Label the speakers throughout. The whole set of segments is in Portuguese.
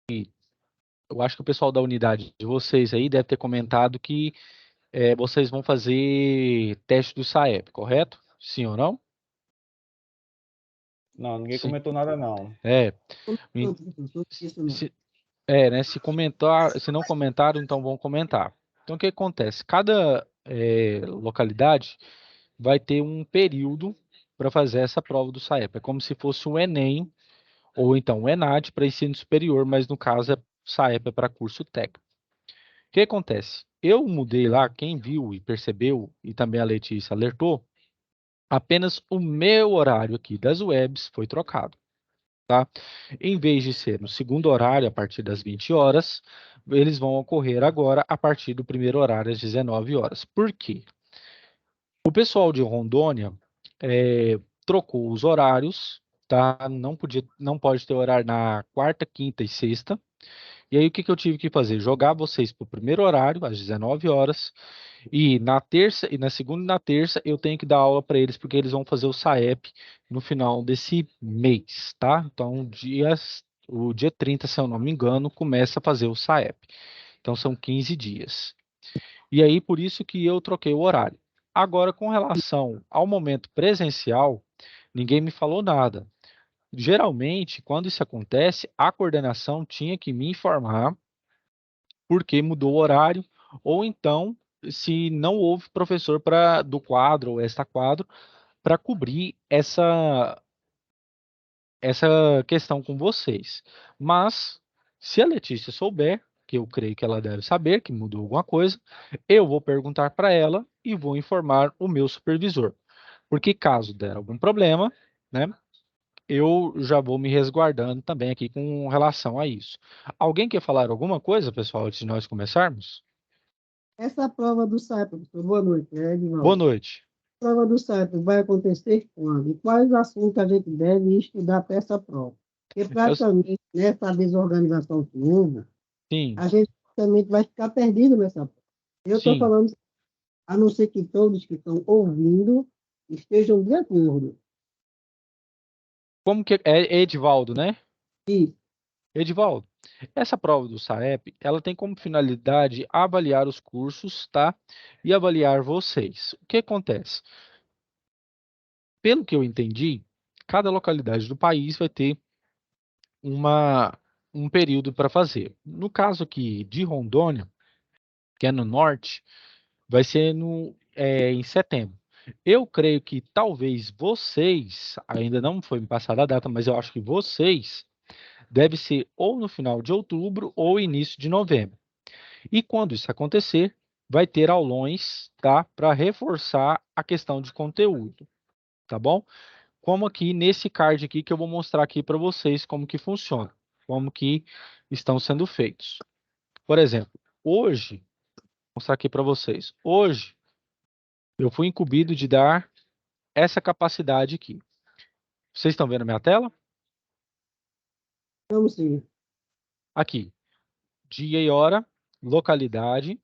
Speaker 1: eu acho que o pessoal da unidade de vocês aí deve ter comentado que vocês vão fazer teste do SAEP, correto? Sim ou não?
Speaker 2: Não, ninguém
Speaker 1: Sim.
Speaker 2: comentou nada, não.
Speaker 1: É,
Speaker 3: Não, professor, isso não.
Speaker 1: se, né? Se não comentaram, então vão comentar. Então, o que acontece? Cada localidade vai ter um período para fazer essa prova do SAEP. É como se fosse um Enem ou então um ENAD para ensino superior, mas no caso SAEP é para curso técnico. O que acontece? Eu mudei lá, quem viu e percebeu, e também a Letícia alertou, apenas o meu horário aqui das webs foi trocado. Tá? Em vez de ser no segundo horário, a partir das 20 horas, eles vão ocorrer agora a partir do primeiro horário, às 19 horas. Por quê? O pessoal de Rondônia trocou os horários, tá? Não pode ter horário na quarta, quinta e sexta. E aí, o que eu tive que fazer? Jogar vocês para o primeiro horário, às 19 horas, e na terça, e na segunda e na terça, eu tenho que dar aula para eles, porque eles vão fazer o SAEP no final desse mês, tá? Então, o dia 30, se eu não me engano, começa a fazer o SAEP. Então, são 15 dias. E aí, por isso que eu troquei o horário. Agora, com relação ao momento presencial, ninguém me falou nada. Geralmente, quando isso acontece, a coordenação tinha que me informar porque mudou o horário, ou então, se não houve professor do quadro ou extra quadro para cobrir essa questão com vocês. Mas, se a Letícia souber, que eu creio que ela deve saber que mudou alguma coisa, eu vou perguntar para ela e vou informar o meu supervisor. Porque caso der algum problema, né, eu já vou me resguardando também aqui com relação a isso. Alguém quer falar alguma coisa, pessoal, antes de nós começarmos?
Speaker 3: Essa prova do SAEP, professor, boa noite,
Speaker 1: Boa
Speaker 3: Edvaldo.
Speaker 1: noite.
Speaker 3: A prova do SAEP vai acontecer quando? E quais assuntos a gente deve estudar para essa prova? Porque
Speaker 1: Eu,
Speaker 3: praticamente nessa desorganização que houve,
Speaker 1: sim,
Speaker 3: a gente praticamente vai ficar perdido nessa prova. Eu estou
Speaker 1: sim.
Speaker 3: falando, a não ser que todos que estão ouvindo estejam de acordo.
Speaker 1: Como que é Edivaldo, né?
Speaker 3: E
Speaker 1: Edivaldo, essa prova do SAEP, ela tem como finalidade avaliar os cursos, tá? E avaliar vocês. O que acontece? Pelo que eu entendi, cada localidade do país vai ter uma, um período para fazer. No caso aqui de Rondônia, que é no norte, vai ser em setembro. Eu creio que talvez vocês, ainda não foi me passada a data, mas eu acho que vocês deve ser ou no final de outubro ou início de novembro. E quando isso acontecer, vai ter aulões, tá, para reforçar a questão de conteúdo, tá bom? Como aqui nesse card aqui que eu vou mostrar aqui para vocês como que funciona, como que estão sendo feitos. Por exemplo, hoje, vou mostrar aqui para vocês. Hoje eu fui incumbido de dar essa capacidade aqui. Vocês estão vendo a minha tela?
Speaker 3: vamos sim.
Speaker 1: Aqui, dia e hora, localidade,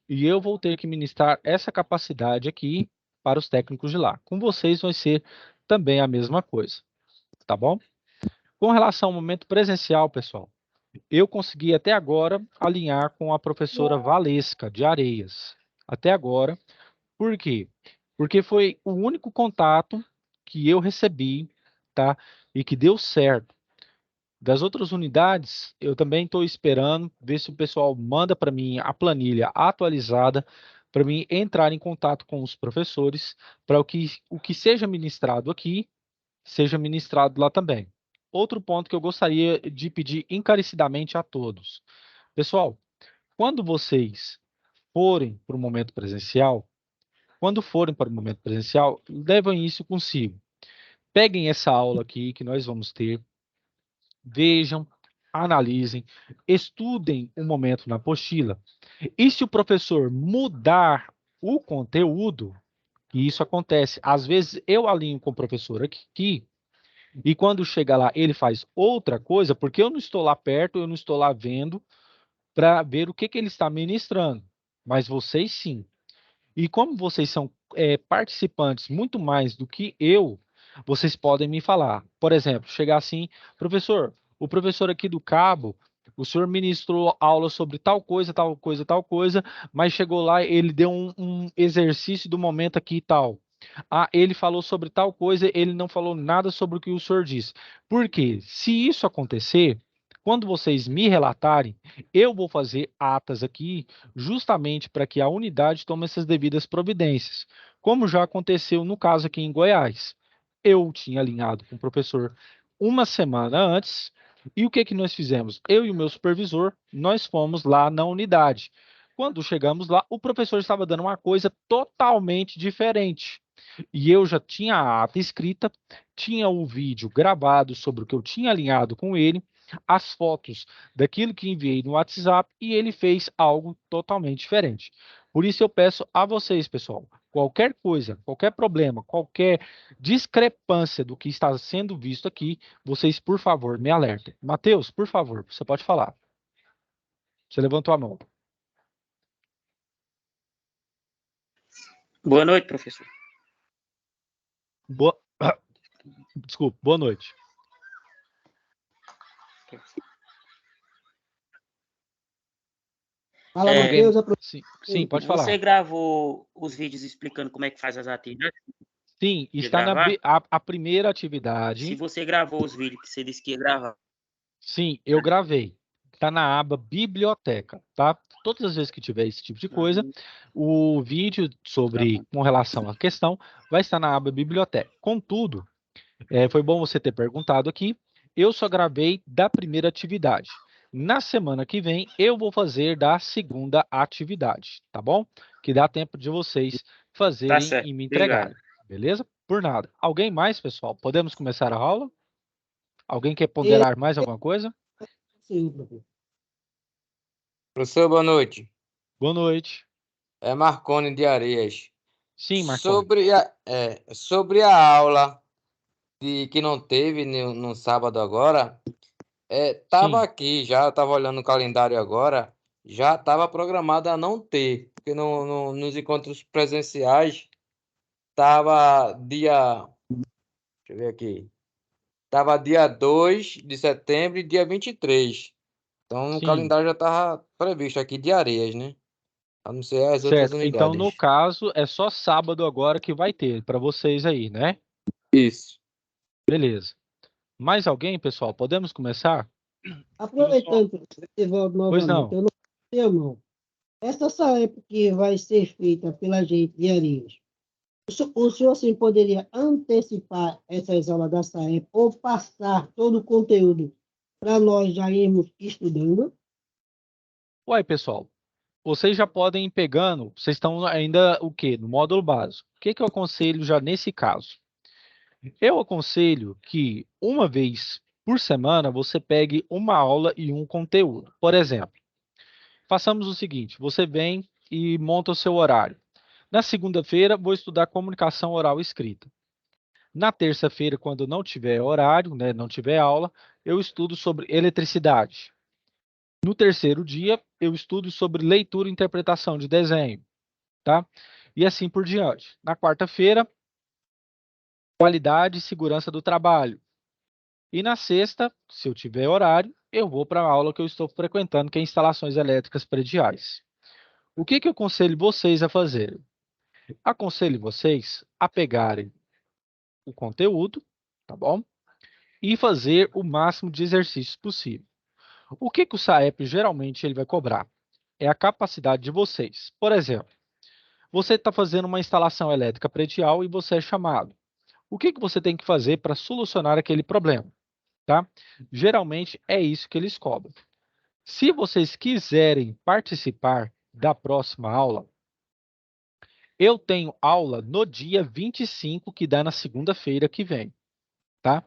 Speaker 1: e eu vou ter que ministrar essa capacidade aqui para os técnicos de lá. Com vocês vai ser também a mesma coisa, tá bom? Com relação ao momento presencial, pessoal, eu consegui até agora alinhar com a professora Valesca de Areias. Até agora. Por quê? Porque foi o único contato que eu recebi, tá? E que deu certo. Das outras unidades, eu também estou esperando ver se o pessoal manda para mim a planilha atualizada para mim entrar em contato com os professores para o que seja ministrado aqui seja ministrado lá também. Outro ponto que eu gostaria de pedir encarecidamente a todos. Pessoal, quando vocês forem para o momento presencial, quando forem para o momento presencial, levem isso consigo. Peguem essa aula aqui que nós vamos ter, vejam, analisem, estudem um momento na apostila. E se o professor mudar o conteúdo, e isso acontece, às vezes eu alinho com o professor aqui, e quando chega lá ele faz outra coisa, porque eu não estou lá perto, eu não estou lá vendo, para ver o que ele está ministrando. Mas vocês sim. E como vocês são participantes muito mais do que eu, vocês podem me falar. Por exemplo, chegar assim, professor, o professor aqui do Cabo o senhor ministrou aula sobre tal coisa, tal coisa, tal coisa, mas chegou lá, ele deu um exercício do momento aqui e tal. Ah, ele falou sobre tal coisa, ele não falou nada sobre o que o senhor disse. Por quê? Se isso acontecer, quando vocês me relatarem, eu vou fazer atas aqui, justamente para que a unidade tome essas devidas providências, como já aconteceu no caso aqui em Goiás. Eu tinha alinhado com o professor uma semana antes, e o que que nós fizemos? Eu e o meu supervisor, nós fomos lá na unidade. Quando chegamos lá, o professor estava dando uma coisa totalmente diferente. E eu já tinha a ata escrita, tinha o vídeo gravado sobre o que eu tinha alinhado com ele, as fotos daquilo que enviei no WhatsApp, e ele fez algo totalmente diferente. Por isso eu peço a vocês, pessoal, qualquer coisa, qualquer problema, qualquer discrepância do que está sendo visto aqui, vocês, por favor, me alertem. Matheus, por favor, você pode falar. Você levantou a mão.
Speaker 2: Boa noite, professor.
Speaker 1: Boa... Desculpa, boa noite.
Speaker 3: Fala,
Speaker 1: Alguém...
Speaker 3: Matheus.
Speaker 1: Sim, pode falar.
Speaker 2: Você gravou os vídeos explicando como é que faz as atividades?
Speaker 1: Sim, está na a primeira atividade.
Speaker 2: Se você gravou os vídeos que você disse que ia gravar.
Speaker 1: Sim, eu gravei. Está na aba Biblioteca, tá? Todas as vezes que tiver esse tipo de coisa, o vídeo sobre com relação à questão vai estar na aba Biblioteca. Contudo, foi bom você ter perguntado aqui. Eu só gravei da primeira atividade. Na semana que vem, eu vou fazer da segunda atividade, tá bom? Que dá tempo de vocês fazerem e me entregarem, beleza? Por nada. Alguém mais, pessoal? Podemos começar a aula? Alguém quer ponderar mais alguma coisa?
Speaker 3: Sim, professor.
Speaker 4: Professor, boa noite.
Speaker 1: Boa noite.
Speaker 4: É Marconi de Arias.
Speaker 1: Sim, Marconi.
Speaker 4: Sobre a aula que não teve no sábado agora, estava aqui já, estava olhando o calendário agora, já estava programado a não ter, porque nos encontros presenciais estava dia, deixa eu ver aqui, estava dia 2 de setembro e dia 23. Então o calendário já estava previsto aqui de Arias, né? A não ser as outras
Speaker 1: Certo.
Speaker 4: unidades.
Speaker 1: Então, no caso, é só sábado agora que vai ter para vocês aí, né?
Speaker 4: Isso.
Speaker 1: Beleza. Mais alguém, pessoal? Podemos começar?
Speaker 3: Aproveitando que você volta
Speaker 1: Pois
Speaker 3: novamente,
Speaker 1: não.
Speaker 3: eu não sei, irmão. Essa SAEP que vai ser feita pela gente de Arias, o senhor assim, poderia antecipar essas aulas da SAEP ou passar todo o conteúdo para nós já irmos estudando?
Speaker 1: Uai, pessoal, vocês já podem ir pegando, vocês estão ainda o quê? No módulo básico. O que que eu aconselho já nesse caso? Eu aconselho que uma vez por semana você pegue uma aula e um conteúdo. Por exemplo, façamos o seguinte, você vem e monta o seu horário. Na segunda-feira, vou estudar comunicação oral e escrita. Na terça-feira, quando não tiver horário, né, não tiver aula, eu estudo sobre eletricidade. No terceiro dia, eu estudo sobre leitura e interpretação de desenho, tá? E assim por diante. Na quarta-feira, qualidade e segurança do trabalho. E na sexta, se eu tiver horário, eu vou para a aula que eu estou frequentando, que é instalações elétricas prediais. O que que eu aconselho vocês a fazerem? Aconselho vocês a pegarem o conteúdo, tá bom? E fazer o máximo de exercícios possível. O que que o SAEP geralmente ele vai cobrar? É a capacidade de vocês. Por exemplo, você está fazendo uma instalação elétrica predial e você é chamado. O que que você tem que fazer para solucionar aquele problema? Tá? Geralmente é isso que eles cobram. Se vocês quiserem participar da próxima aula, eu tenho aula no dia 25, que dá na segunda-feira que vem, tá?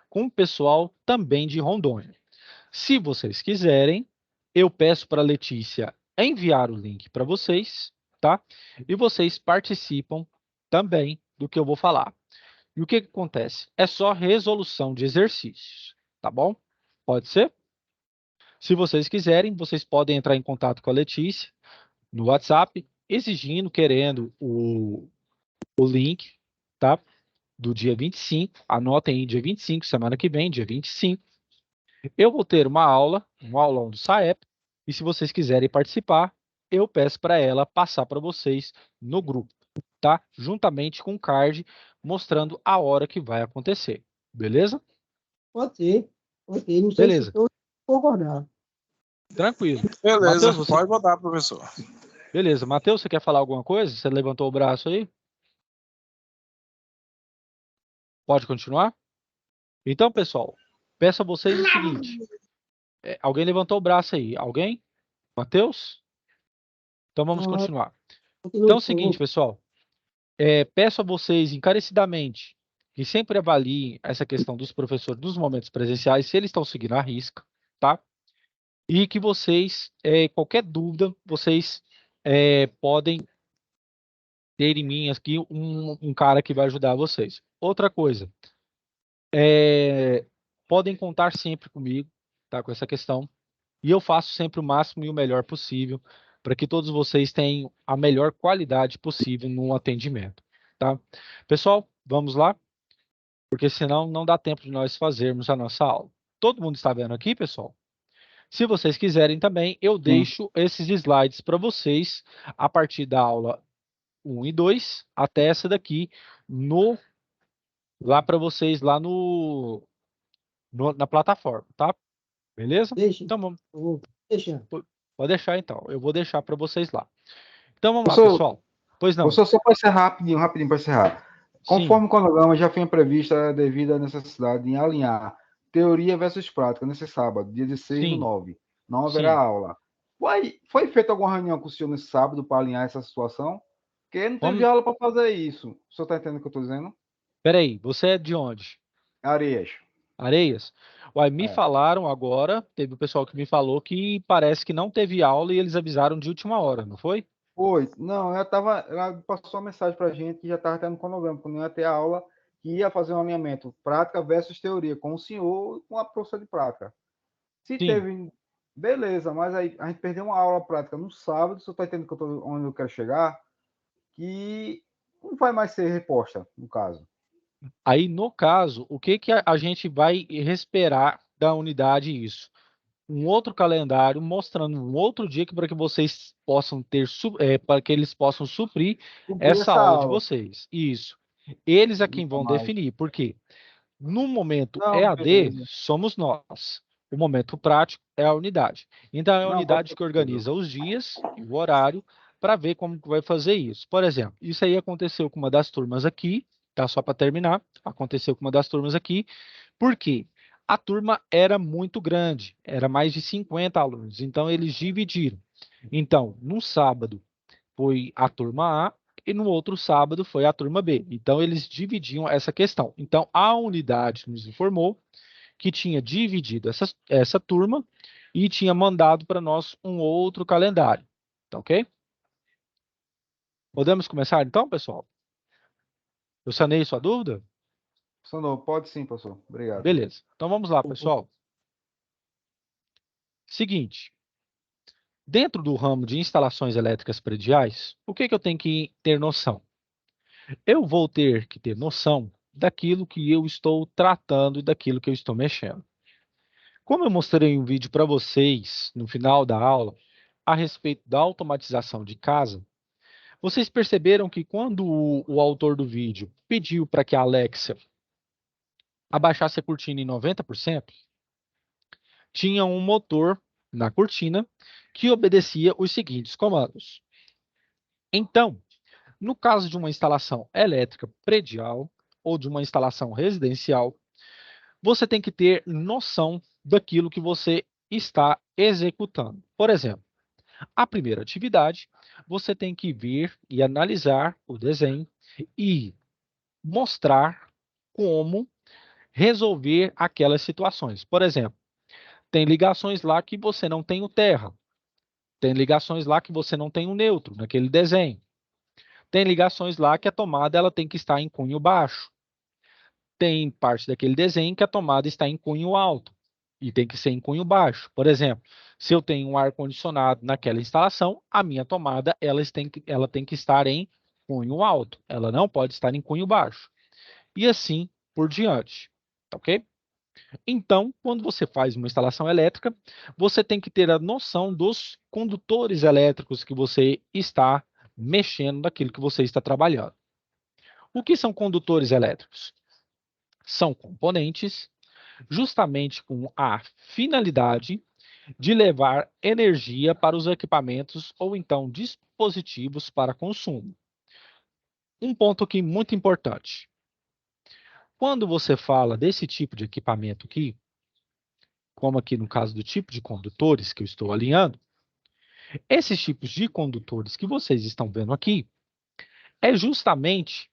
Speaker 1: Com o pessoal também de Rondônia. Se vocês quiserem, eu peço para a Letícia enviar o link para vocês, tá? E vocês participam também do que eu vou falar. E o que que acontece? É só resolução de exercícios, tá bom? Pode ser? Se vocês quiserem, vocês podem entrar em contato com a Letícia no WhatsApp, exigindo, querendo o link, tá? Do dia 25. Anotem aí, dia 25, semana que vem, dia 25. Eu vou ter uma aula, um aulão do SAEP, e se vocês quiserem participar, eu peço para ela passar para vocês no grupo, tá? Juntamente com o card mostrando a hora que vai acontecer. Beleza?
Speaker 3: Pode ser. Ok, não sei se
Speaker 1: Beleza.
Speaker 3: todos concordar.
Speaker 1: Tranquilo.
Speaker 5: Beleza,
Speaker 1: Matheus, você...
Speaker 5: pode botar, professor.
Speaker 1: Beleza. Matheus, você quer falar alguma coisa? Você levantou o braço aí? Pode continuar? Então, pessoal, peço a vocês o seguinte. Alguém levantou o braço aí? Alguém? Matheus? Então vamos continuar. Então é o seguinte, pessoal. Peço a vocês encarecidamente que sempre avaliem essa questão dos professores nos momentos presenciais, se eles estão seguindo a risca, tá? E que vocês, qualquer dúvida, vocês podem ter em mim aqui um cara que vai ajudar vocês. Outra coisa, podem contar sempre comigo, tá? Com essa questão. E eu faço sempre o máximo e o melhor possível para que todos vocês tenham a melhor qualidade possível no atendimento, tá? Pessoal, vamos lá, porque senão não dá tempo de nós fazermos a nossa aula. Todo mundo está vendo aqui, pessoal? Se vocês quiserem também, eu deixo esses slides para vocês a partir da aula 1 e 2 até essa daqui lá para vocês lá na plataforma, tá? Beleza?
Speaker 3: Deixa.
Speaker 1: Então vamos.
Speaker 3: Deixa.
Speaker 1: Pode deixar então. Eu vou deixar para vocês lá. Então vamos lá,
Speaker 6: Professor,
Speaker 1: pessoal. Pois não.
Speaker 6: Professor, só para encerrar rapidinho para encerrar. Conforme
Speaker 1: Sim.
Speaker 6: o cronograma já foi prevista devido à necessidade em alinhar teoria versus prática nesse sábado, dia 16 do
Speaker 1: Sim.
Speaker 6: 9. Não haverá
Speaker 1: Sim.
Speaker 6: aula. Foi feita alguma reunião com o senhor nesse sábado para alinhar essa situação? Porque não teve aula para fazer isso. O senhor está entendendo o que eu estou dizendo?
Speaker 1: Peraí, você é de onde?
Speaker 6: Areias.
Speaker 1: Areias? Uai, me falaram agora, teve o pessoal que me falou que parece que não teve aula e eles avisaram de última hora, não foi?
Speaker 6: Foi. Não, ela passou uma mensagem para a gente que já estava tendo cronograma, que não ia ter aula, que ia fazer um alinhamento prática versus teoria, com o senhor e com a professora de prática. Se
Speaker 1: Sim.
Speaker 6: teve, beleza, mas aí a gente perdeu uma aula prática no sábado, você está entendendo onde eu quero chegar? Que não vai mais ser reposta, no caso.
Speaker 1: Aí, no caso, o que a gente vai esperar da unidade isso? Um outro calendário mostrando um outro dia para que vocês possam ter, para que eles possam suprir essa aula de vocês. Isso. Eles é quem vão definir. Por quê? No momento EAD,
Speaker 6: beleza.
Speaker 1: somos nós. O momento prático é a unidade. Então, é a unidade que organiza os dias e o horário para ver como que vai fazer isso. Por exemplo, isso aí aconteceu com uma das turmas aqui, tá? Só para terminar, aconteceu com uma das turmas aqui. Por quê? A turma era muito grande, era mais de 50 alunos, então eles dividiram. Então, no sábado foi a turma A e no outro sábado foi a turma B. Então, eles dividiam essa questão. Então, a unidade nos informou que tinha dividido essa turma e tinha mandado para nós um outro calendário. Tá ok? Podemos começar então, pessoal? Eu sanei sua dúvida?
Speaker 6: Sanou, pode sim, professor. Obrigado.
Speaker 1: Beleza. Então, vamos lá, pessoal. Seguinte. Dentro do ramo de instalações elétricas prediais, o que eu tenho que ter noção? Eu vou ter que ter noção daquilo que eu estou tratando e daquilo que eu estou mexendo. Como eu mostrei um vídeo para vocês no final da aula a respeito da automatização de casa, vocês perceberam que quando o autor do vídeo pediu para que a Alexa abaixasse a cortina em 90%, tinha um motor na cortina que obedecia os seguintes comandos. Então, no caso de uma instalação elétrica predial ou de uma instalação residencial, você tem que ter noção daquilo que você está executando. Por exemplo, a primeira atividade, você tem que ver e analisar o desenho e mostrar como resolver aquelas situações. Por exemplo, tem ligações lá que você não tem o terra. Tem ligações lá que você não tem o neutro naquele desenho. Tem ligações lá que a tomada ela tem que estar em cunho baixo. Tem parte daquele desenho que a tomada está em cunho alto e tem que ser em cunho baixo. Por exemplo, se eu tenho um ar-condicionado naquela instalação, a minha tomada ela tem que estar em cunho alto. Ela não pode estar em cunho baixo. E assim por diante. Tá ok? Então, quando você faz uma instalação elétrica, você tem que ter a noção dos condutores elétricos que você está mexendo naquilo que você está trabalhando. O que são condutores elétricos? São componentes justamente com a finalidade de levar energia para os equipamentos ou então dispositivos para consumo. Um ponto aqui muito importante. Quando você fala desse tipo de equipamento aqui, como aqui no caso do tipo de condutores que eu estou alinhando, esses tipos de condutores que vocês estão vendo aqui é justamente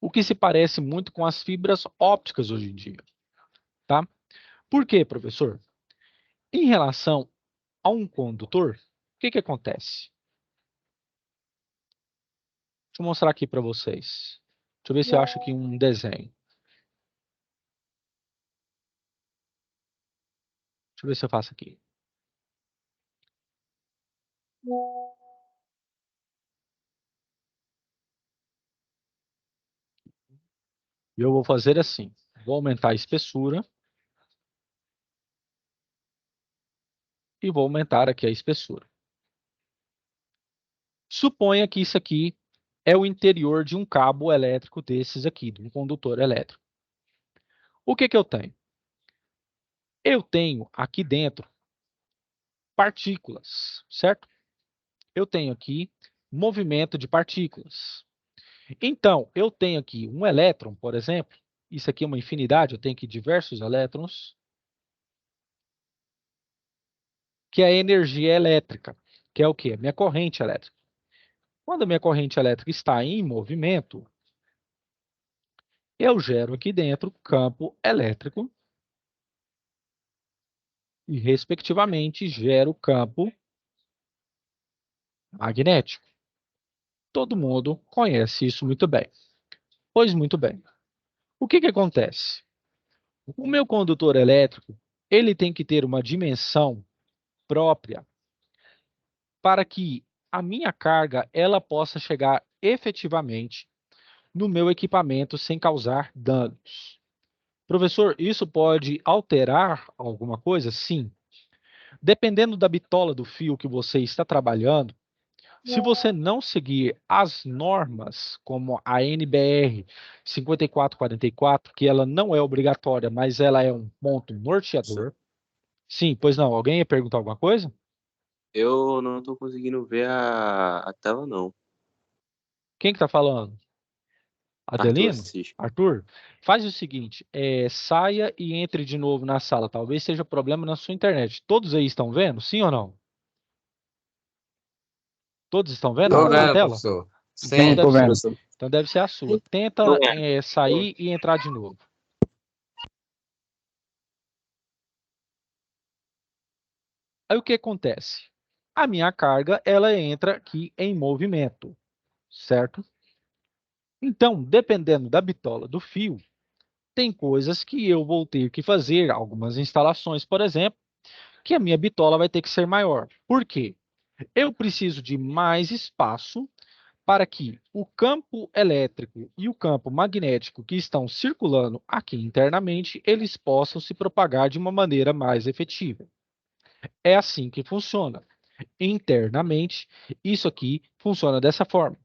Speaker 1: o que se parece muito com as fibras ópticas hoje em dia, tá? Por quê, professor? Em relação a um condutor, o que acontece? Deixa eu mostrar aqui para vocês. Deixa eu ver se eu acho aqui um desenho. Deixa eu ver se eu faço aqui. E eu vou fazer assim. Vou aumentar a espessura. E vou aumentar aqui a espessura. Suponha que isso aqui é o interior de um cabo elétrico desses aqui, de um condutor elétrico. O que eu tenho? Eu tenho aqui dentro partículas, certo? Eu tenho aqui movimento de partículas. Então, eu tenho aqui um elétron, por exemplo. Isso aqui é uma infinidade, eu tenho aqui diversos elétrons. Que é a energia elétrica, que é o quê? Minha corrente elétrica. Quando a minha corrente elétrica está em movimento, eu gero aqui dentro campo elétrico e, respectivamente, gero campo magnético. Todo mundo conhece isso muito bem. Pois muito bem. O que acontece? O meu condutor elétrico, ele tem que ter uma dimensão própria para que a minha carga ela possa chegar efetivamente no meu equipamento sem causar danos. Professor, isso pode alterar alguma coisa? Sim. Dependendo da bitola do fio que você está trabalhando, se você não seguir as normas, como a NBR 5444, que ela não é obrigatória, mas ela é um ponto norteador. Sim, pois não. Alguém ia perguntar alguma coisa?
Speaker 5: Eu não tô conseguindo ver a tela, não.
Speaker 1: Quem que está falando?
Speaker 5: Arthur
Speaker 1: Adelino?
Speaker 5: Assis.
Speaker 1: Arthur? Faz o seguinte, saia e entre de novo na sala. Talvez seja problema na sua internet. Todos aí estão vendo? Sim ou não? Todos estão vendo
Speaker 4: Tô
Speaker 1: a
Speaker 4: vendo,
Speaker 1: tela?
Speaker 4: professor.
Speaker 1: Então
Speaker 4: Sim.
Speaker 6: Tô
Speaker 1: deve,
Speaker 6: vendo.
Speaker 5: Professor,
Speaker 1: então deve ser a sua. Tenta
Speaker 2: Tô vendo.
Speaker 1: sair e entrar de novo. Aí o que acontece? A minha carga, ela entra aqui em movimento, certo? Então, dependendo da bitola do fio, tem coisas que eu vou ter que fazer, algumas instalações, por exemplo, que a minha bitola vai ter que ser maior. Por quê? Eu preciso de mais espaço para que o campo elétrico e o campo magnético que estão circulando aqui internamente, eles possam se propagar de uma maneira mais efetiva. É assim que funciona. Internamente, isso aqui funciona dessa forma.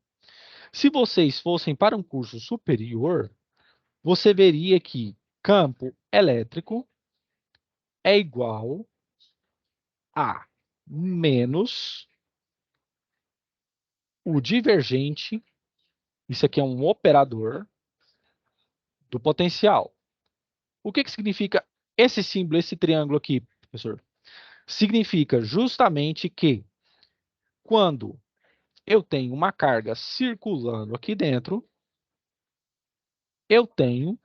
Speaker 1: Se vocês fossem para um curso superior, você veria que campo elétrico é igual a menos o divergente, isso aqui é um operador do potencial. O que significa esse símbolo, esse triângulo aqui, professor? Significa justamente que quando eu tenho uma carga circulando aqui dentro, eu tenho,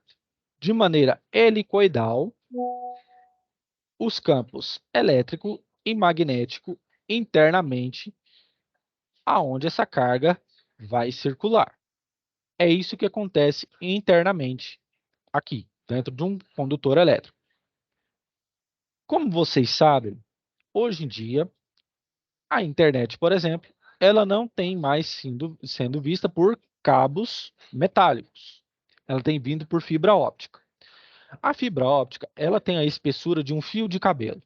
Speaker 1: de maneira helicoidal, os campos elétrico e magnético internamente aonde essa carga vai circular. É isso que acontece internamente aqui, dentro de um condutor elétrico. Como vocês sabem, hoje em dia, a internet, por exemplo, ela não tem mais sendo vista por cabos metálicos. Ela tem vindo por fibra óptica. A fibra óptica, ela tem a espessura de um fio de cabelo.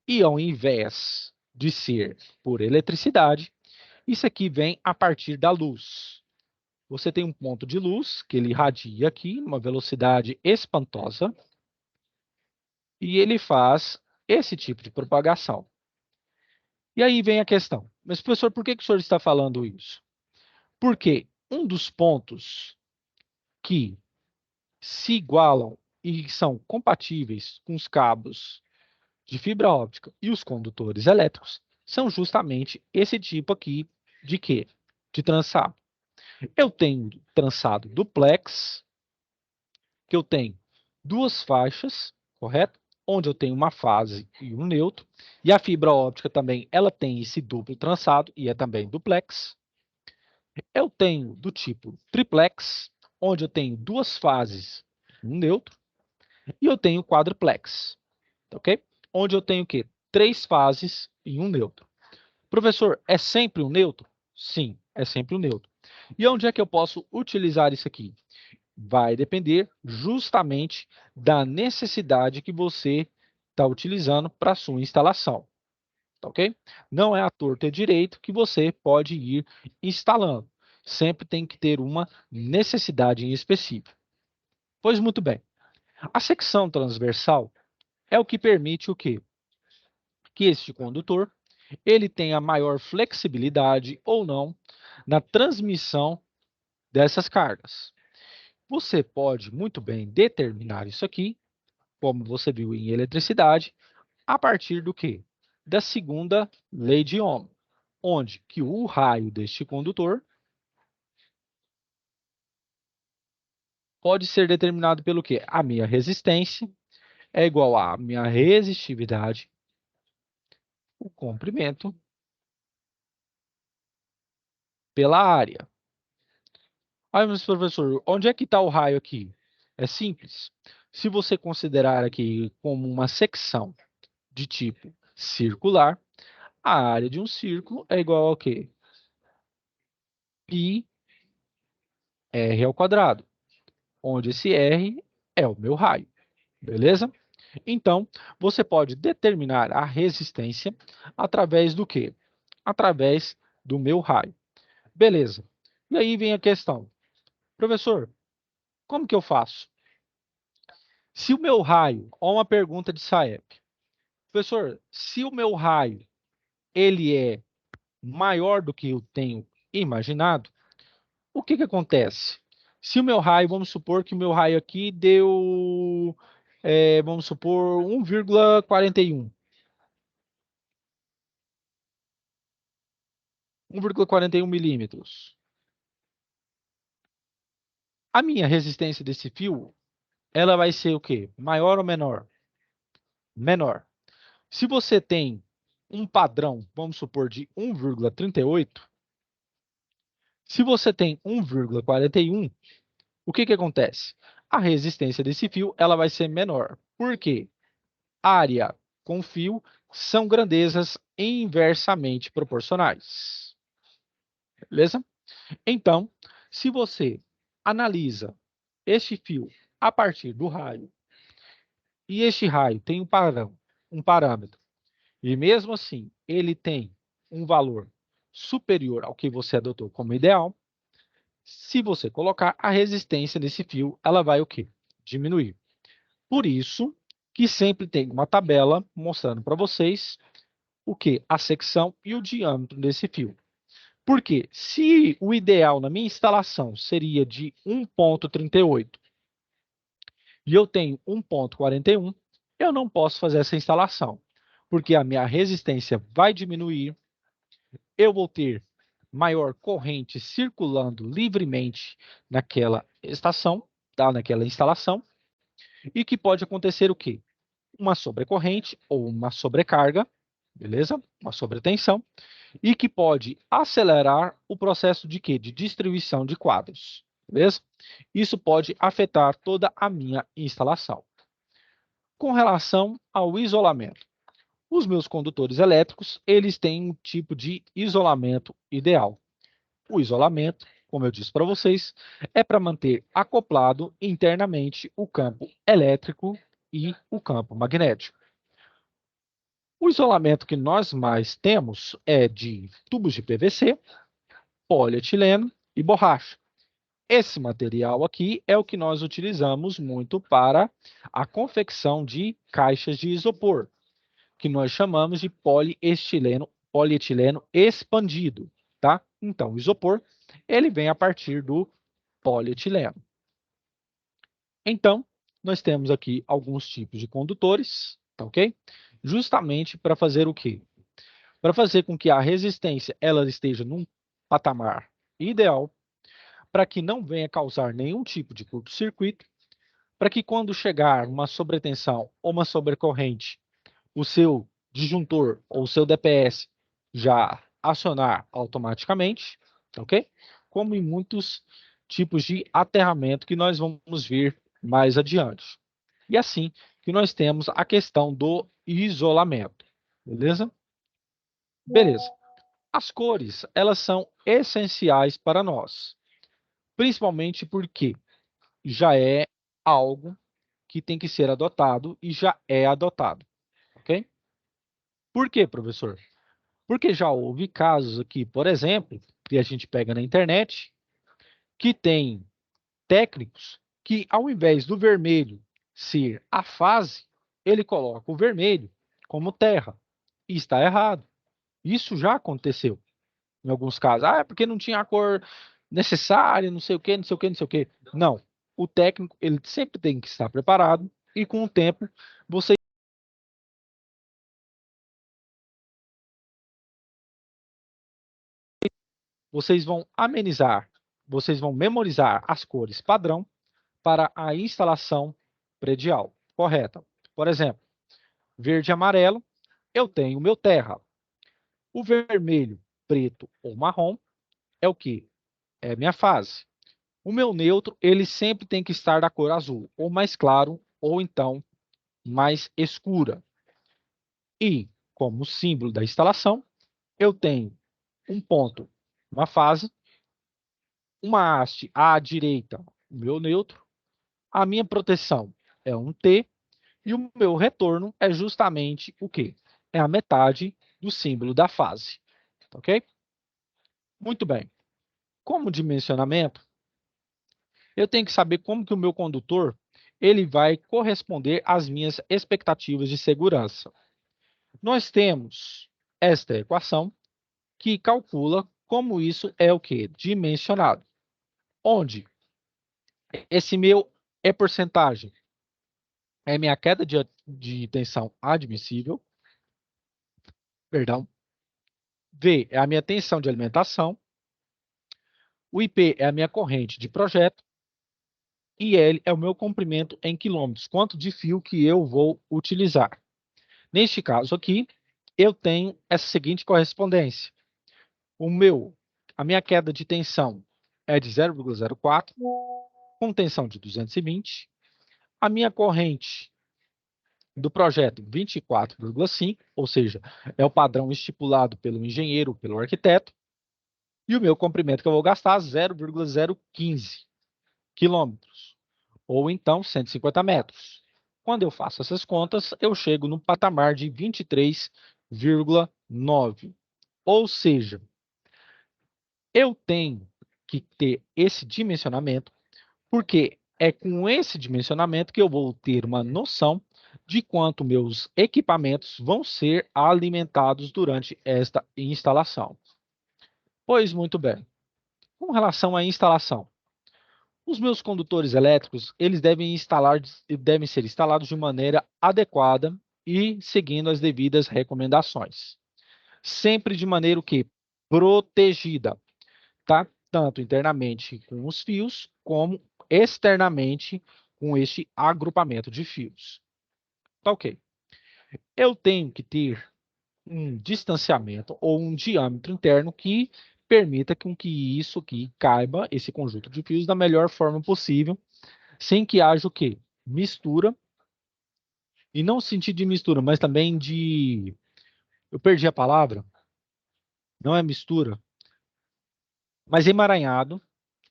Speaker 1: E ao invés de ser por eletricidade, isso aqui vem a partir da luz. Você tem um ponto de luz que ele irradia aqui, numa velocidade espantosa, e ele faz esse tipo de propagação. E aí vem a questão. Mas, professor, por que o senhor está falando isso? Porque um dos pontos que se igualam e são compatíveis com os cabos de fibra óptica e os condutores elétricos são justamente esse tipo aqui de quê? De trançado. Eu tenho trançado duplex, que eu tenho duas faixas, correto? Onde eu tenho uma fase e um neutro. E a fibra óptica também, ela tem esse duplo trançado e é também duplex. Eu tenho do tipo triplex, onde eu tenho duas fases e um neutro. E eu tenho quadruplex, ok? Onde eu tenho o quê? Três fases e um neutro. Professor, é sempre um neutro? Sim, é sempre um neutro. E onde é que eu posso utilizar isso aqui? Vai depender justamente da necessidade que você está utilizando para a sua instalação, tá ok? Não é à torta e direito que você pode ir instalando. Sempre tem que ter uma necessidade em específico. Pois muito bem. A secção transversal é o que permite o quê? Que este condutor ele tenha maior flexibilidade ou não na transmissão dessas cargas. Você pode muito bem determinar isso aqui, como você viu em eletricidade, a partir do quê? Da segunda lei de Ohm, onde que o raio deste condutor pode ser determinado pelo quê? A minha resistência é igual à minha resistividade, o comprimento, pela área. Aí, mas professor, onde é que está o raio aqui? É simples. Se você considerar aqui como uma secção de tipo circular, a área de um círculo é igual ao quê? Pi r ao quadrado, onde esse r é o meu raio, beleza? Então, você pode determinar a resistência através do quê? Através do meu raio. Beleza. E aí vem a questão. Professor, como que eu faço? Se o meu raio, ó uma pergunta de Saep. Professor, se o meu raio ele é maior do que eu tenho imaginado, o que que acontece? Se o meu raio, vamos supor que o meu raio aqui deu, vamos supor, 1,41. 1,41 milímetros. A minha resistência desse fio, ela vai ser o quê? Maior ou menor? Menor. Se você tem um padrão, vamos supor, de 1,38, se você tem 1,41, o que que acontece? A resistência desse fio ela vai ser menor. Por quê? Área com fio são grandezas inversamente proporcionais. Beleza? Então, se você analisa este fio a partir do raio, e este raio tem um parâmetro, e mesmo assim ele tem um valor superior ao que você adotou como ideal, se você colocar a resistência desse fio, ela vai o quê? Diminuir. Por isso que sempre tem uma tabela mostrando para vocês o que? A secção e o diâmetro desse fio. Porque se o ideal na minha instalação seria de 1,38 e eu tenho 1,41, eu não posso fazer essa instalação, porque a minha resistência vai diminuir, eu vou ter maior corrente circulando livremente naquela estação, tá? Naquela instalação, e que pode acontecer o quê? Uma sobrecorrente ou uma sobrecarga, beleza? Uma sobretensão, e que pode acelerar o processo de quê? De distribuição de quadros, beleza? Isso pode afetar toda a minha instalação. Com relação ao isolamento, os meus condutores elétricos, eles têm um tipo de isolamento ideal. O isolamento como eu disse para vocês, é para manter acoplado internamente o campo elétrico e o campo magnético. O isolamento que nós mais temos é de tubos de PVC, polietileno e borracha. Esse material aqui é o que nós utilizamos muito para a confecção de caixas de isopor, que nós chamamos de polietileno expandido, tá? Então, o isopor, ele vem a partir do polietileno. Então, nós temos aqui alguns tipos de condutores, tá ok? Justamente para fazer o quê? Para fazer com que a resistência ela esteja num patamar ideal, para que não venha causar nenhum tipo de curto-circuito, para que quando chegar uma sobretensão ou uma sobrecorrente, o seu disjuntor ou o seu DPS já acionar automaticamente, ok? Como em muitos tipos de aterramento que nós vamos ver mais adiante. E assim que nós temos a questão do isolamento, beleza? Beleza. As cores, elas são essenciais para nós, principalmente porque já é algo que tem que ser adotado e já é adotado, ok? Por quê, professor? Porque já houve casos aqui, por exemplo, que a gente pega na internet, que tem técnicos que, ao invés do vermelho ser a fase, ele coloca o vermelho como terra. E está errado. Isso já aconteceu em alguns casos. Ah, é porque não tinha a cor necessária, não sei o quê, não sei o quê, não sei o quê. Não. O técnico, ele sempre tem que estar preparado e, com o tempo, você vocês vão amenizar, vocês vão memorizar as cores padrão para a instalação predial correta. Por exemplo, verde e amarelo, eu tenho o meu terra. O vermelho, preto ou marrom é o que? É a minha fase. O meu neutro, ele sempre tem que estar da cor azul, ou mais claro, ou então mais escura. E, como símbolo da instalação, eu tenho um ponto, uma fase, uma haste à direita, o meu neutro, a minha proteção é um T, e o meu retorno é justamente o quê? É a metade do símbolo da fase, ok? Muito bem. Como dimensionamento, eu tenho que saber como que o meu condutor ele vai corresponder às minhas expectativas de segurança. Nós temos esta equação que calcula como isso é o quê? Dimensionado. Onde esse meu é porcentagem, é minha queda de tensão admissível, perdão. V é a minha tensão de alimentação, o IP é a minha corrente de projeto, e L é o meu comprimento em quilômetros, quanto de fio que eu vou utilizar. Neste caso aqui, eu tenho essa seguinte correspondência. A minha queda de tensão é de 0,04, com tensão de 220. A minha corrente do projeto 24,5, ou seja, é o padrão estipulado pelo engenheiro, pelo arquiteto. E o meu comprimento que eu vou gastar 0,015 quilômetros, ou então 150 metros. Quando eu faço essas contas, eu chego no patamar de 23,9. Ou seja, eu tenho que ter esse dimensionamento, porque é com esse dimensionamento que eu vou ter uma noção de quanto meus equipamentos vão ser alimentados durante esta instalação. Pois muito bem. Com relação à instalação, os meus condutores elétricos, eles devem ser instalados de maneira adequada e seguindo as devidas recomendações. Sempre de maneira o quê? Protegida, tá? Tanto internamente com os fios, como externamente com este agrupamento de fios. Tá ok. Eu tenho que ter um distanciamento ou um diâmetro interno que permita que isso aqui caiba, esse conjunto de fios, da melhor forma possível, sem que haja o quê? Mistura, e não sentido de mistura, mas também de... Eu perdi a palavra, não é mistura, mas emaranhado,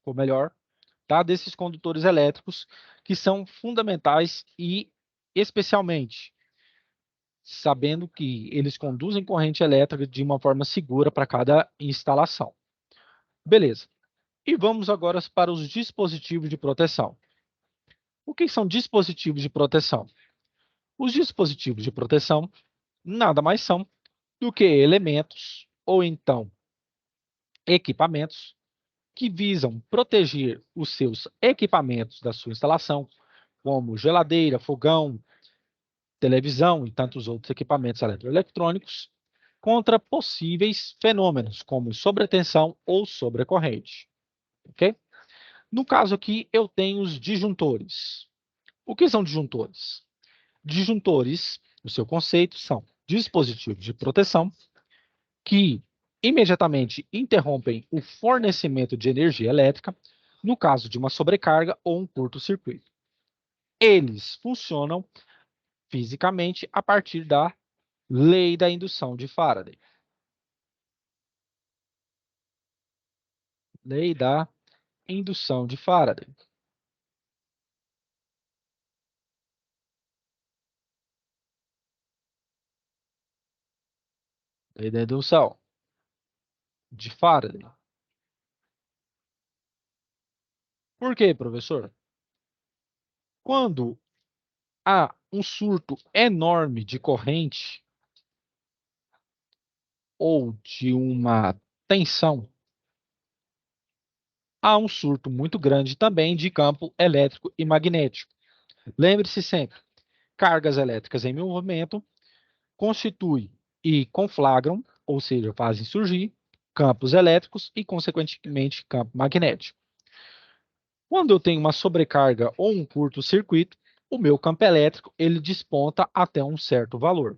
Speaker 1: ficou melhor, tá? Desses condutores elétricos que são fundamentais e especialmente sabendo que eles conduzem corrente elétrica de uma forma segura para cada instalação. Beleza. E vamos agora para os dispositivos de proteção. O que são dispositivos de proteção? Os dispositivos de proteção nada mais são do que elementos ou então equipamentos que visam proteger os seus equipamentos da sua instalação, como geladeira, fogão, televisão e tantos outros equipamentos eletroeletrônicos, contra possíveis fenômenos como sobretensão ou sobrecorrente. Ok? No caso aqui, eu tenho os disjuntores. O que são disjuntores? Disjuntores, o seu conceito, são dispositivos de proteção que imediatamente interrompem o fornecimento de energia elétrica no caso de uma sobrecarga ou um curto-circuito. Eles funcionam fisicamente a partir da lei da indução de Faraday. Lei da indução de Faraday. Lei da indução de Faraday. Por quê, professor? Quando há um surto enorme de corrente ou de uma tensão, há um surto muito grande também de campo elétrico e magnético. Lembre-se sempre, cargas elétricas em movimento constituem e conflagram, ou seja, fazem surgir campos elétricos e, consequentemente, campo magnético. Quando eu tenho uma sobrecarga ou um curto-circuito, o meu campo elétrico ele desponta até um certo valor.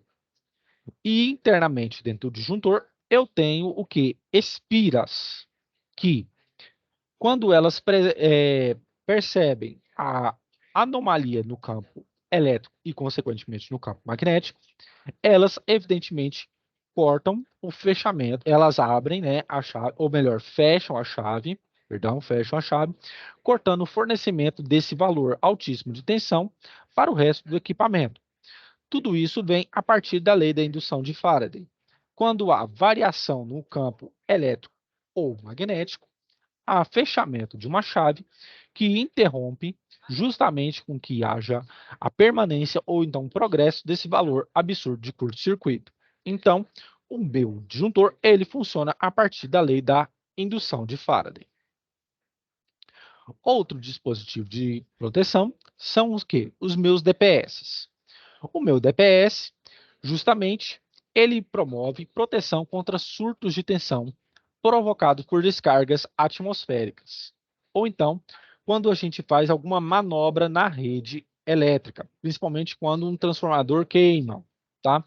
Speaker 1: E internamente dentro do disjuntor, eu tenho o que? Espiras, que quando elas percebem a anomalia no campo elétrico e, consequentemente, no campo magnético, elas, evidentemente, cortam o fechamento, elas abrem, né, a chave, ou melhor, fecham a chave, cortando o fornecimento desse valor altíssimo de tensão para o resto do equipamento. Tudo isso vem a partir da lei da indução de Faraday. Quando há variação no campo elétrico ou magnético, há fechamento de uma chave que interrompe justamente com que haja a permanência ou então progresso desse valor absurdo de curto-circuito. Então, o meu disjuntor ele funciona a partir da lei da indução de Faraday. Outro dispositivo de proteção são os que? Os meus DPS. O meu DPS, justamente, ele promove proteção contra surtos de tensão provocados por descargas atmosféricas. Ou então, quando a gente faz alguma manobra na rede elétrica, principalmente quando um transformador queima, tá?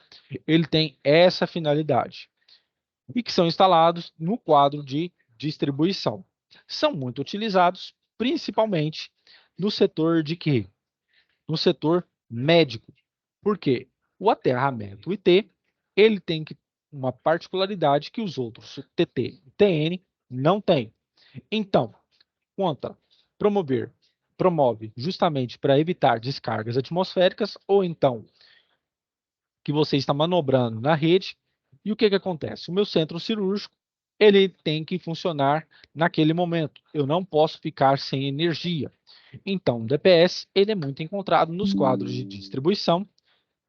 Speaker 1: Ele tem essa finalidade. E que são instalados no quadro de distribuição. São muito utilizados, principalmente no setor de quê? No setor médico. Por quê? O aterramento IT, ele tem uma particularidade que os outros TT e TN não têm. Então, promove justamente para evitar descargas atmosféricas ou então que você está manobrando na rede. E o que acontece? O meu centro cirúrgico, ele tem que funcionar naquele momento. Eu não posso ficar sem energia. Então, o DPS, ele é muito encontrado nos quadros de distribuição,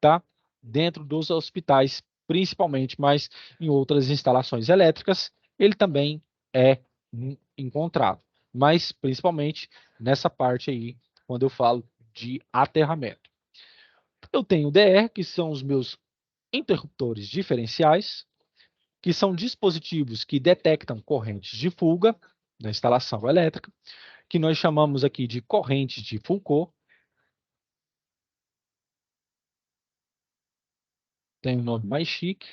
Speaker 1: tá? Dentro dos hospitais, principalmente, mas em outras instalações elétricas, ele também é encontrado. Mas, principalmente, nessa parte aí, quando eu falo de aterramento. Eu tenho DR, que são os meus interruptores diferenciais, que são dispositivos que detectam correntes de fuga na instalação elétrica, que nós chamamos aqui de correntes de Foucault. Tem um nome mais chique.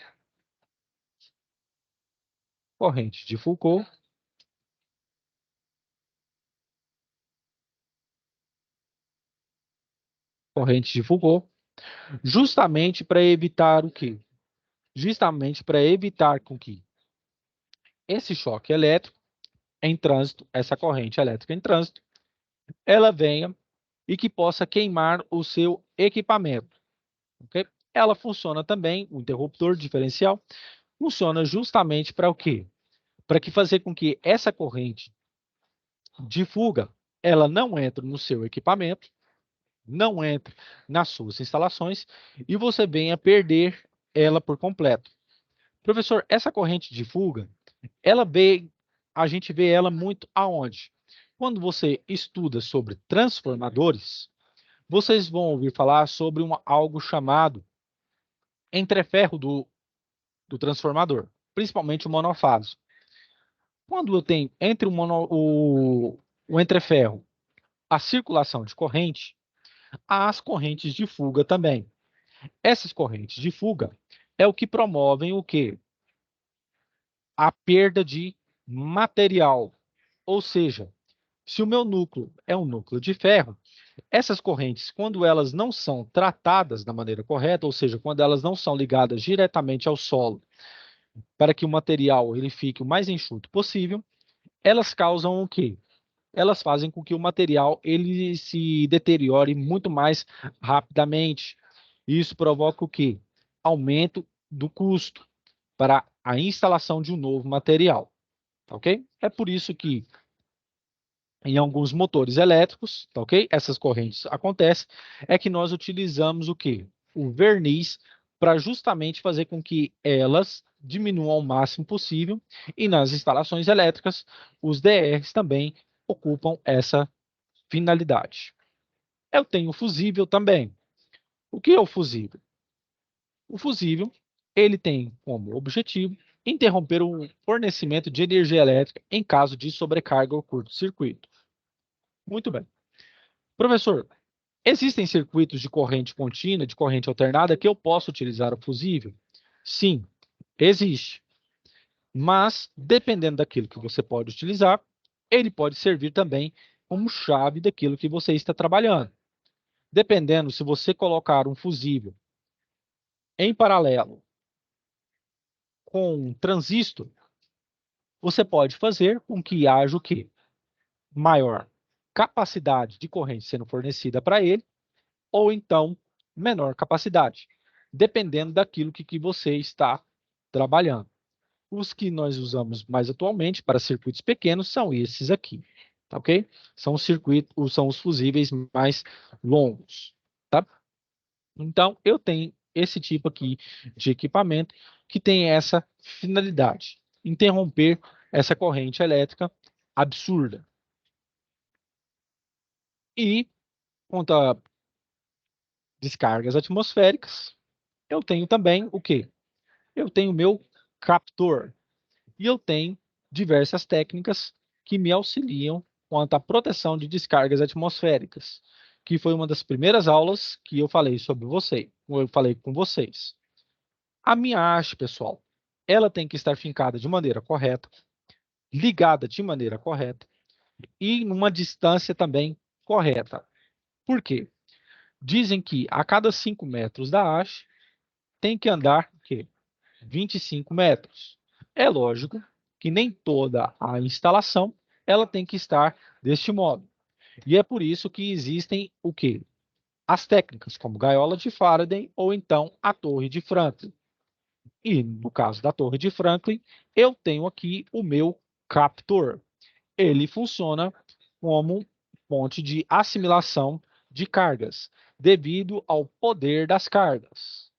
Speaker 1: Corrente de Foucault. Corrente de Foucault. Justamente para evitar o quê? Justamente para evitar com que esse choque elétrico em trânsito, essa corrente elétrica em trânsito, ela venha e que possa queimar o seu equipamento. Okay? Ela funciona também, o interruptor diferencial, funciona justamente para o quê? Para que fazer com que essa corrente de fuga, ela não entre no seu equipamento, não entre nas suas instalações e você venha perder ela por completo. Professor, essa corrente de fuga, a gente vê ela muito aonde? Quando você estuda sobre transformadores, vocês vão ouvir falar sobre algo chamado entreferro do transformador, principalmente o monofásico. Quando eu tenho entre o entreferro a circulação de corrente, há as correntes de fuga também. Essas correntes de fuga é o que promovem o quê? A perda de material. Ou seja, se o meu núcleo é um núcleo de ferro, essas correntes, quando elas não são tratadas da maneira correta, ou seja, quando elas não são ligadas diretamente ao solo, para que o material ele fique o mais enxuto possível, elas causam o quê? Elas fazem com que o material ele se deteriore muito mais rapidamente. Isso provoca o quê? Aumento do custo para a instalação de um novo material. Ok? É por isso que em alguns motores elétricos, tá ok? Essas correntes acontecem, é que nós utilizamos o quê? O verniz para justamente fazer com que elas diminuam ao máximo possível e nas instalações elétricas, os DRs também ocupam essa finalidade. Eu tenho o fusível também. O que é o fusível? O fusível, ele tem como objetivo interromper o fornecimento de energia elétrica em caso de sobrecarga ou curto-circuito. Muito bem. Professor, existem circuitos de corrente contínua, de corrente alternada, que eu posso utilizar o fusível? Sim, existe. Mas, dependendo daquilo que você pode utilizar, ele pode servir também como chave daquilo que você está trabalhando. Dependendo, se você colocar um fusível em paralelo com um transistor, você pode fazer com que haja o quê? Maior capacidade de corrente sendo fornecida para ele, ou então menor capacidade, dependendo daquilo que você está trabalhando. Os que nós usamos mais atualmente para circuitos pequenos são esses aqui, tá ok? São os circuitos, são os fusíveis mais longos, tá? Então, eu tenho esse tipo aqui de equipamento que tem essa finalidade, interromper essa corrente elétrica absurda. E, quanto a descargas atmosféricas, eu tenho também o quê? Eu tenho o meu captor. E eu tenho diversas técnicas que me auxiliam quanto à proteção de descargas atmosféricas, que foi uma das primeiras aulas que eu falei sobre você, eu falei com vocês. A minha haste, pessoal, ela tem que estar fincada de maneira correta, ligada de maneira correta e numa distância também correta. Por quê? Dizem que a cada 5 metros da haste tem que andar o quê? 25 metros. É lógico que nem toda a instalação ela tem que estar deste modo. E é por isso que existem o quê? As técnicas, como gaiola de Faraday ou então a torre de Franklin. E no caso da torre de Franklin, eu tenho aqui o meu captor. Ele funciona como ponte de assimilação de cargas, devido ao poder das cargas.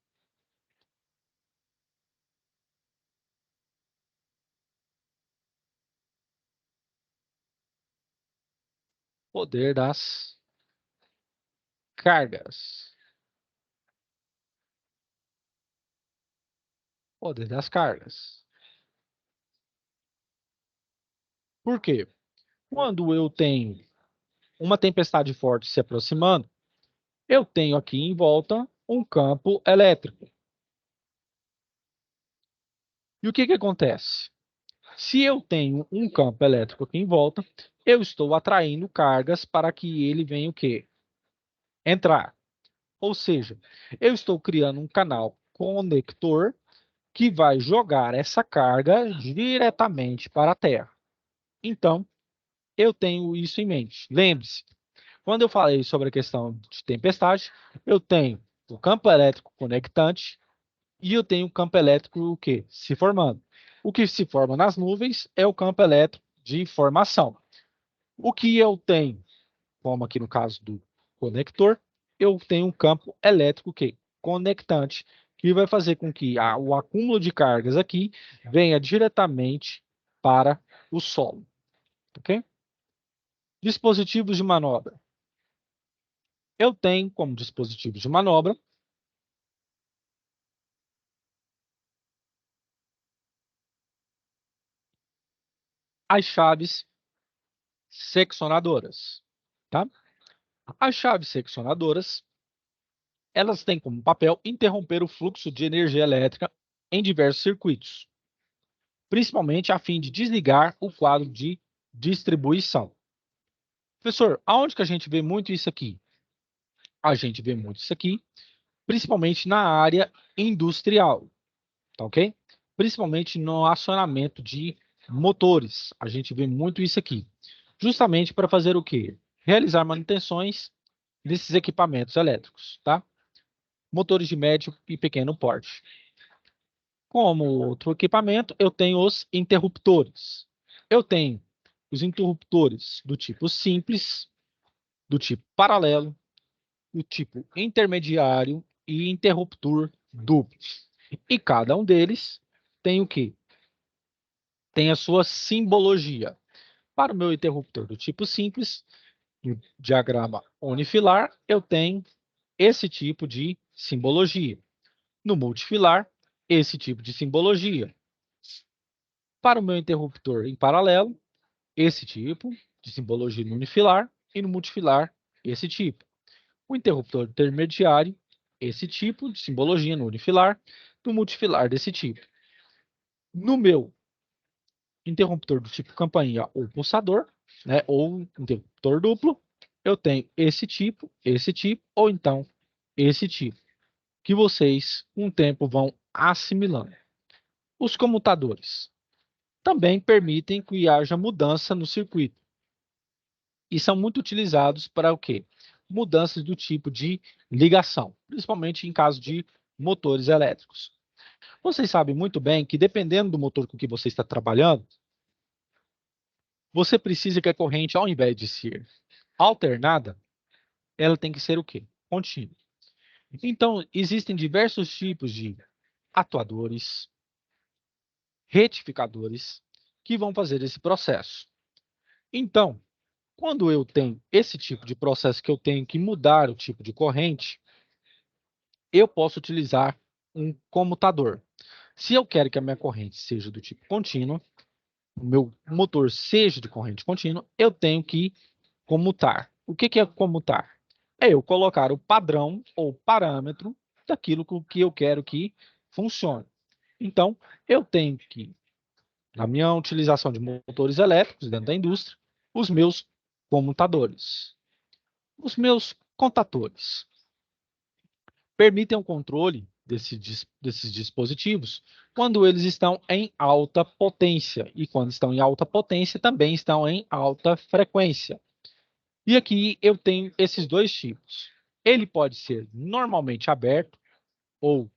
Speaker 1: Poder das cargas. Poder das cargas. Por quê? Quando eu tenho uma tempestade forte se aproximando, eu tenho aqui em volta um campo elétrico. E o que acontece? Se eu tenho um campo elétrico aqui em volta, eu estou atraindo cargas para que ele venha o quê? Entrar. Ou seja, eu estou criando um canal conector que vai jogar essa carga diretamente para a Terra. Então, eu tenho isso em mente. Lembre-se, quando eu falei sobre a questão de tempestade, eu tenho o campo elétrico conectante e eu tenho o campo elétrico o quê? Se formando. O que se forma nas nuvens é o campo elétrico de formação. O que eu tenho, como aqui no caso do conector, eu tenho um campo elétrico que conectante, que vai fazer com que o acúmulo de cargas aqui venha diretamente para o solo, ok? Dispositivos de manobra. Eu tenho como dispositivos de manobra as chaves seccionadoras, tá? As chaves seccionadoras, elas têm como papel interromper o fluxo de energia elétrica em diversos circuitos, principalmente a fim de desligar o quadro de distribuição. Professor, aonde que a gente vê muito isso aqui? A gente vê muito isso aqui, principalmente na área industrial, tá ok? Principalmente no acionamento de motores. A gente vê muito isso aqui. Justamente para fazer o quê? Realizar manutenções desses equipamentos elétricos, tá? Motores de médio e pequeno porte. Como outro equipamento, eu tenho os interruptores. Eu tenho os interruptores do tipo simples, do tipo paralelo, do tipo intermediário e interruptor duplo. E cada um deles tem o quê? Tem a sua simbologia. Para o meu interruptor do tipo simples, no diagrama unifilar, eu tenho esse tipo de simbologia. No multifilar, esse tipo de simbologia. Para o meu interruptor em paralelo, esse tipo de simbologia no unifilar e no multifilar, esse tipo. O interruptor intermediário, esse tipo de simbologia no unifilar, no multifilar desse tipo. No meu interruptor do tipo campainha ou pulsador, né, ou interruptor duplo, eu tenho esse tipo, ou então esse tipo, que vocês, com o tempo, vão assimilando. Os comutadores também permitem que haja mudança no circuito e são muito utilizados para o quê? Mudanças do tipo de ligação, principalmente em caso de motores elétricos. Vocês sabem muito bem que, dependendo do motor com que você está trabalhando, você precisa que a corrente, ao invés de ser alternada, ela tem que ser o quê? Contínua. Então, existem diversos tipos de atuadores, retificadores, que vão fazer esse processo. Então, quando eu tenho esse tipo de processo que eu tenho que mudar o tipo de corrente, eu posso utilizar um comutador. Se eu quero que a minha corrente seja do tipo contínuo, o meu motor seja de corrente contínua, eu tenho que comutar. O que é comutar? É eu colocar o padrão ou parâmetro daquilo que eu quero que funcione. Então, eu tenho que, na minha utilização de motores elétricos dentro da indústria, os meus comutadores. Os meus contatores permitem o controle desses dispositivos quando eles estão em alta potência. E quando estão em alta potência, também estão em alta frequência. E aqui eu tenho esses dois tipos. Ele pode ser normalmente aberto, ou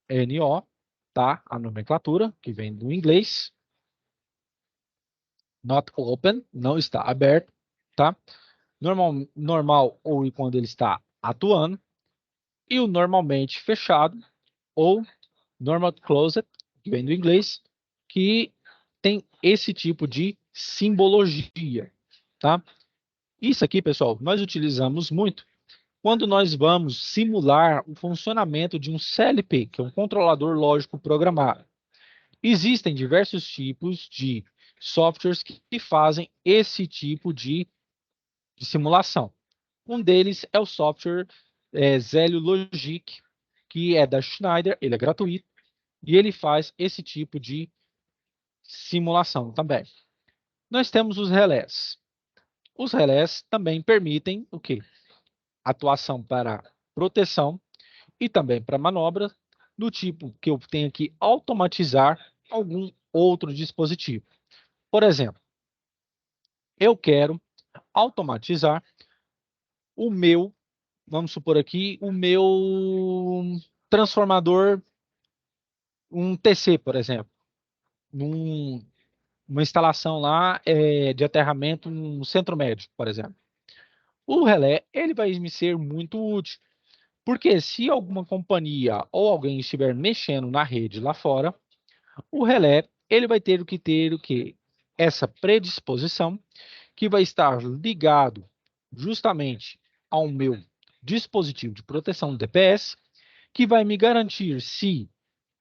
Speaker 1: NO, tá? A nomenclatura, que vem do inglês. Not open, não está aberto, tá? Normal ou quando ele está atuando. E o normalmente fechado, ou normal closed, que vem do inglês, que tem esse tipo de simbologia, tá? Isso aqui, pessoal, nós utilizamos muito quando nós vamos simular o funcionamento de um CLP, que é um controlador lógico programado. Existem diversos tipos de softwares que fazem esse tipo de simulação. Um deles é o software Zelio Logic, que é da Schneider, ele é gratuito, e ele faz esse tipo de simulação também. Nós temos os relés. Os relés também permitem o quê? Atuação para proteção e também para manobra, do tipo que eu tenho que automatizar algum outro dispositivo. Por exemplo, eu quero automatizar o meu, vamos supor aqui, o meu transformador, um TC, por exemplo, uma instalação lá de aterramento no centro médico, por exemplo. O relé, ele vai me ser muito útil, porque se alguma companhia ou alguém estiver mexendo na rede lá fora, o relé, ele vai ter o quê? Essa predisposição que vai estar ligado justamente ao meu dispositivo de proteção do DPS, que vai me garantir se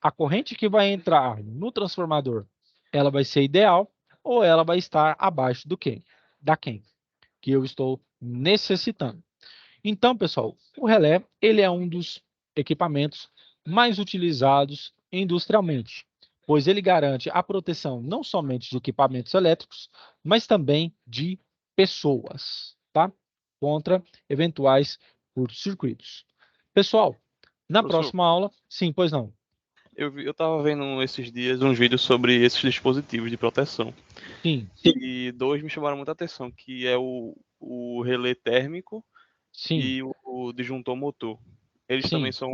Speaker 1: a corrente que vai entrar no transformador, ela vai ser ideal ou ela vai estar abaixo do quê? Da quem? Que eu estou necessitando. Então, pessoal, o relé, ele é um dos equipamentos mais utilizados industrialmente, pois ele garante a proteção não somente de equipamentos elétricos, mas também de pessoas, tá? Contra eventuais curtos-circuitos. Pessoal, na
Speaker 7: Professor,
Speaker 1: próxima aula, sim, pois não.
Speaker 7: eu tava vendo esses dias uns vídeos sobre esses dispositivos de proteção.
Speaker 1: Sim,
Speaker 7: E dois me chamaram muita atenção, que é o relé térmico
Speaker 1: sim,
Speaker 7: e o disjuntor motor. Eles também
Speaker 1: sim.
Speaker 7: são